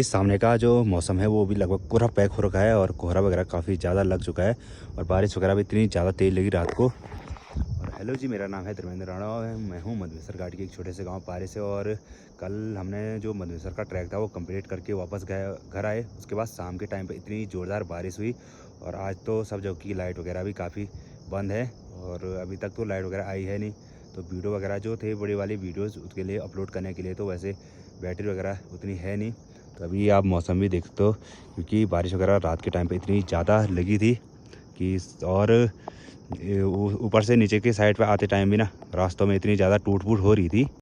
इस सामने का जो मौसम है वो भी लगभग पूरा पैक हो रखा है और कोहरा वगैरह काफ़ी ज़्यादा लग चुका है और बारिश वगैरह भी इतनी ज़्यादा तेज़ लगी रात को। और हेलो जी, मेरा नाम है धर्मेंद्र राणा और मैं हूँ मधुमेश्वर घाट के एक छोटे से गांव पारे से। और कल हमने जो मधुमेश्वर का ट्रैक था वो कंप्लीट करके वापस गए घर आए। उसके बाद शाम के टाइम पे इतनी ज़ोरदार बारिश हुई और आज तो सब जगह की लाइट वगैरह भी काफ़ी बंद है और अभी तक तो लाइट वगैरह आई है नहीं। तो वीडियो वगैरह जो थे बड़ी वाली वीडियोज़ उसके लिए अपलोड करने के लिए तो वैसे बैटरी वगैरह उतनी है नहीं। तो अभी आप मौसम भी देख सकते हो क्योंकि बारिश वगैरह रात के टाइम पे इतनी ज़्यादा लगी थी कि और ऊपर से नीचे की साइड पे आते टाइम भी ना रास्तों में इतनी ज़्यादा टूट फूट हो रही थी।